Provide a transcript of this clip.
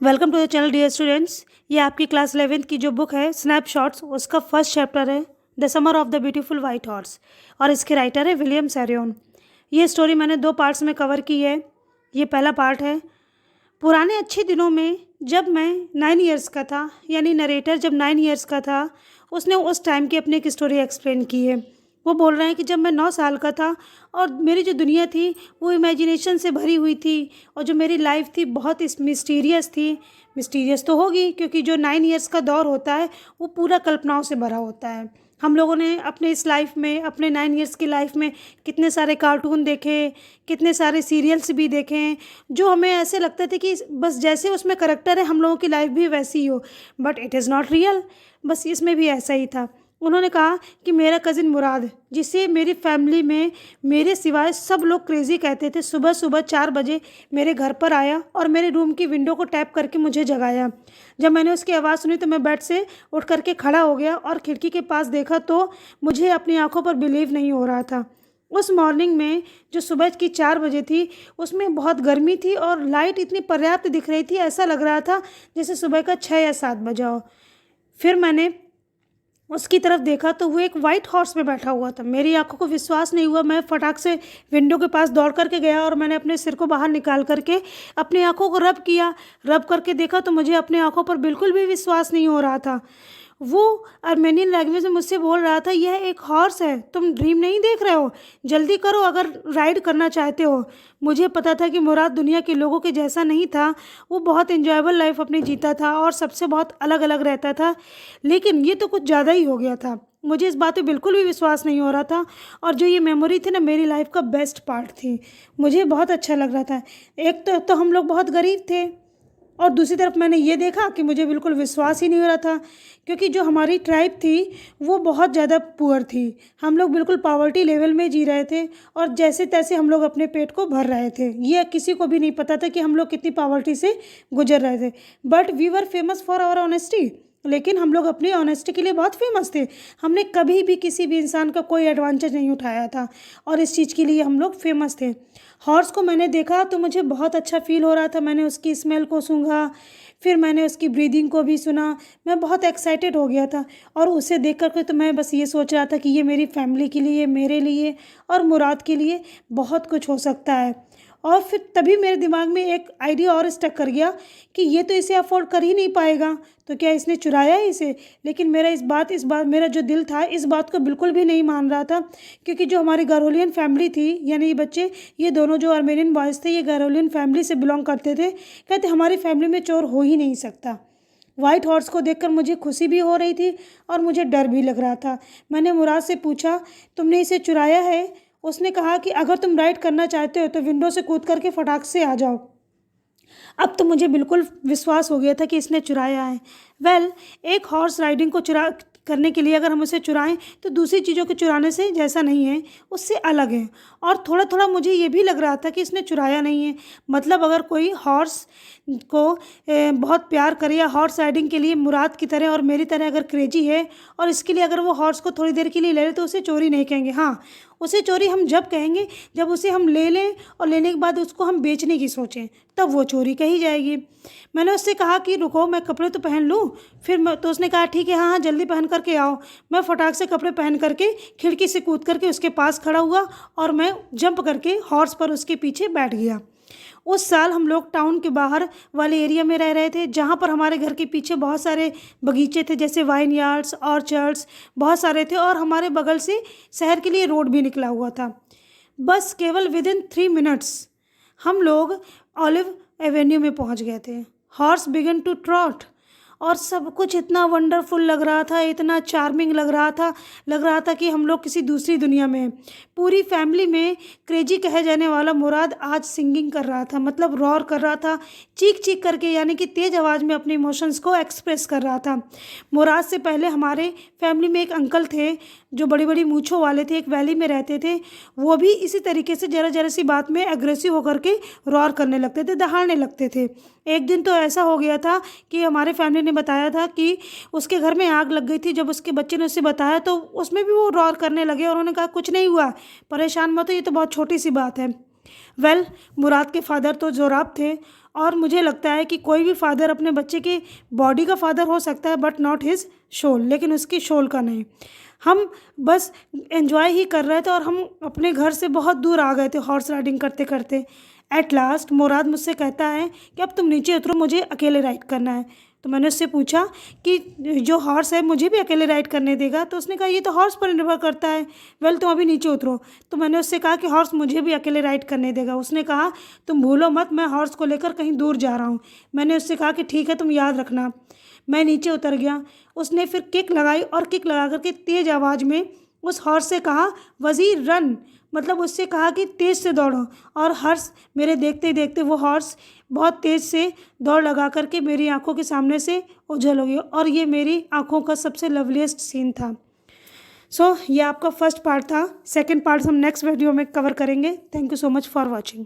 Welcome to the channel dear students. ये आपकी class 11th की जो बुक है स्नैपशॉट्स, उसका फर्स्ट चैप्टर है the summer of the beautiful white horse और इसके राइटर है विलियम सैरियन। ये स्टोरी मैंने 2 पार्ट्स में कवर की है। ये पहला पार्ट है। पुराने अच्छे दिनों में जब मैं 9 ईयर्स का था, यानी नरेटर जब 9 ईयर्स का था, उसने उस टाइम की अपनी एक स्टोरी एक्सप्लेन की है। वो बोल रहे हैं कि जब मैं 9 साल का था और मेरी जो दुनिया थी वो इमेजिनेशन से भरी हुई थी और जो मेरी लाइफ थी बहुत इस मिस्टीरियस थी। मिस्टीरियस तो होगी क्योंकि जो 9 ईयर्स का दौर होता है वो पूरा कल्पनाओं से भरा होता है। हम लोगों ने अपने इस लाइफ में, अपने 9 ईयर्स की लाइफ में कितने सारे कार्टून देखे, कितने सारे सीरियल्स भी देखे हैं जो हमें ऐसे लगता था कि बस जैसे उसमें करेक्टर है हम लोगों की लाइफ भी वैसी ही हो, but it is not real. बस इसमें भी ऐसा ही था। उन्होंने कहा कि मेरा कज़िन मुराद, जिसे मेरी फैमिली में मेरे सिवाय सब लोग क्रेज़ी कहते थे, सुबह सुबह 4 बजे मेरे घर पर आया और मेरे रूम की विंडो को टैप करके मुझे जगाया। जब मैंने उसकी आवाज़ सुनी तो मैं बेड से उठ करके खड़ा हो गया और खिड़की के पास देखा तो मुझे अपनी आंखों पर बिलीव नहीं हो रहा था। उस मॉर्निंग में जो सुबह की 4 बजे थी उसमें बहुत गर्मी थी और लाइट इतनी पर्याप्त दिख रही थी, ऐसा लग रहा था जैसे सुबह का 6 या 7 बजा हो। फिर मैंने उसकी तरफ देखा तो वो एक वाइट हॉर्स पे बैठा हुआ था। मेरी आंखों को विश्वास नहीं हुआ। मैं फटाक से विंडो के पास दौड़ करके गया और मैंने अपने सिर को बाहर निकाल करके अपनी आंखों को रब किया। रब करके देखा तो मुझे अपनी आंखों पर बिल्कुल भी विश्वास नहीं हो रहा था। वो आर्मेनियन लैंग्वेज में मुझसे बोल रहा था, यह एक हॉर्स है, तुम ड्रीम नहीं देख रहे हो, जल्दी करो अगर राइड करना चाहते हो। मुझे पता था कि मुराद दुनिया के लोगों के जैसा नहीं था। वो बहुत इन्जॉयबल लाइफ अपनी जीता था और सबसे बहुत अलग अलग रहता था, लेकिन ये तो कुछ ज़्यादा ही हो गया था। मुझे इस बात पे बिल्कुल भी विश्वास नहीं हो रहा था और जो ये मेमोरी थी ना, मेरी लाइफ का बेस्ट पार्ट थी। मुझे बहुत अच्छा लग रहा था। एक तो हम लोग बहुत गरीब थे और दूसरी तरफ मैंने ये देखा कि मुझे बिल्कुल विश्वास ही नहीं हो रहा था, क्योंकि जो हमारी ट्राइब थी वो बहुत ज़्यादा पुअर थी। हम लोग बिल्कुल पॉवर्टी लेवल में जी रहे थे और जैसे तैसे हम लोग अपने पेट को भर रहे थे। ये किसी को भी नहीं पता था कि हम लोग कितनी पॉवर्टी से गुजर रहे थे। But we were famous for our honesty. लेकिन हम लोग अपनी ऑनेस्टी के लिए बहुत फेमस थे। हमने कभी भी किसी भी इंसान का कोई एडवांटेज नहीं उठाया था और इस चीज़ के लिए हम लोग फेमस थे। हॉर्स को मैंने देखा तो मुझे बहुत अच्छा फील हो रहा था। मैंने उसकी स्मेल को सूंघा, फिर मैंने उसकी ब्रीदिंग को भी सुना। मैं बहुत एक्साइटेड हो गया था और उसे देख करके तो मैं बस ये सोच रहा था कि ये मेरी फैमिली के लिए, मेरे लिए और मुराद के लिए बहुत कुछ हो सकता है। और फिर तभी मेरे दिमाग में एक आइडिया और स्टक कर गया कि ये तो इसे अफोर्ड कर ही नहीं पाएगा, तो क्या इसने चुराया है इसे। लेकिन मेरा इस बात मेरा जो दिल था इस बात को बिल्कुल भी नहीं मान रहा था, क्योंकि जो हमारी गैरोलियन फैमिली थी, यानी ये बच्चे, ये दोनों जो आर्मेनियन बॉयज़ थे, ये गैरोलियन फैमिली से बिलोंग करते थे। कहते हमारी फैमिली में चोर हो ही नहीं सकता। वाइट हॉर्स को देखकर मुझे खुशी भी हो रही थी और मुझे डर भी लग रहा था। मैंने मुराद से पूछा, तुमने इसे चुराया है? उसने कहा कि अगर तुम राइड करना चाहते हो तो विंडो से कूद करके फटाक से आ जाओ। अब तो मुझे बिल्कुल विश्वास हो गया था कि इसने चुराया है। एक हॉर्स राइडिंग को चुरा करने के लिए अगर हम उसे चुराएं तो दूसरी चीज़ों के चुराने से जैसा नहीं है, उससे अलग है। और थोड़ा थोड़ा मुझे ये भी लग रहा था कि इसने चुराया नहीं है। मतलब अगर कोई हॉर्स को बहुत प्यार करे या हॉर्स राइडिंग के लिए मुराद की तरह और मेरी तरह अगर क्रेजी है और इसके लिए अगर वो हॉर्स को थोड़ी देर के लिए ले ले तो उसे चोरी नहीं कहेंगे। हाँ, उसे चोरी हम जब कहेंगे जब उसे हम ले लें और लेने के बाद उसको हम बेचने की सोचें, तब वो चोरी कही जाएगी। मैंने उससे कहा कि रुको, मैं कपड़े तो पहन लूँ। तो उसने कहा ठीक है, हाँ हाँ जल्दी पहन करके आओ। मैं फटाक से कपड़े पहन करके खिड़की से कूद करके उसके पास खड़ा हुआ और मैं जंप करके हॉर्स पर उसके पीछे बैठ गया। उस साल हम लोग टाउन के बाहर वाले एरिया में रह रहे थे, जहाँ पर हमारे घर के पीछे बहुत सारे बगीचे थे, जैसे वाइन यार्ड्स, ऑर्चर्ड्स बहुत सारे थे और हमारे बगल से शहर के लिए रोड भी निकला हुआ था। बस केवल विदिन 3 मिनट्स हम लोग ऑलिव एवेन्यू में पहुंच गए थे। हॉर्स बिगन टू ट्रॉट और सब कुछ इतना वंडरफुल लग रहा था, इतना चार्मिंग लग रहा था कि हम लोग किसी दूसरी दुनिया में हैं। पूरी फैमिली में क्रेजी कहे जाने वाला मुराद आज सिंगिंग कर रहा था, मतलब रॉर कर रहा था, चीख चीख करके, यानी कि तेज़ आवाज़ में अपने इमोशंस को एक्सप्रेस कर रहा था। मुराद से पहले हमारे फैमिली में एक अंकल थे जो बड़ी बड़ी मूँछों वाले थे, एक वैली में रहते थे। वो भी इसी तरीके से जरा जरा सी बात में एग्रेसिव होकर के रॉर करने लगते थे, दहाड़ने लगते थे। एक दिन तो ऐसा हो गया था कि हमारे फैमिली ने बताया था कि उसके घर में आग लग गई थी। जब उसके बच्चे ने उसे बताया तो उसमें भी वो रॉर करने लगे और उन्होंने कहा कुछ नहीं हुआ, परेशान मत हो, ये तो बहुत छोटी सी बात है। मुराद के फादर तो जोराब थे और मुझे लगता है कि कोई भी फादर अपने बच्चे की बॉडी का फादर हो सकता है बट नॉट हिज सोल, लेकिन उसकी सोल का नहीं। हम बस एंजॉय ही कर रहे थे और हम अपने घर से बहुत दूर आ गए थे हॉर्स राइडिंग करते करते। एट लास्ट मुराद मुझसे कहता है कि अब तुम नीचे उतरो, मुझे अकेले राइड करना है। तो मैंने उससे पूछा कि जो हॉर्स है मुझे भी अकेले राइड करने देगा? तो उसने कहा ये तो हॉर्स पर निर्भर करता है। वेल तुम अभी नीचे उतरो। तो मैंने उससे कहा कि हॉर्स मुझे भी अकेले राइड करने देगा? उसने कहा तुम भूलो मत, मैं हॉर्स को लेकर कहीं दूर जा रहा हूँ। मैंने उससे कहा कि ठीक है, तुम याद रखना। मैं नीचे उतर गया। उसने फिर किक लगाई और किक लगा करके तेज़ आवाज़ में उस हॉर्स से कहा वज़ीर रन, मतलब उससे कहा कि तेज़ से दौड़ो। और हर्ष मेरे देखते देखते वो हॉर्स बहुत तेज़ से दौड़ लगा करके मेरी आंखों के सामने से ओझल हो गया और ये मेरी आंखों का सबसे लवलीस्ट सीन था। सो ये आपका फर्स्ट पार्ट था। सेकंड पार्ट हम नेक्स्ट वीडियो में कवर करेंगे। Thank you so much for watching.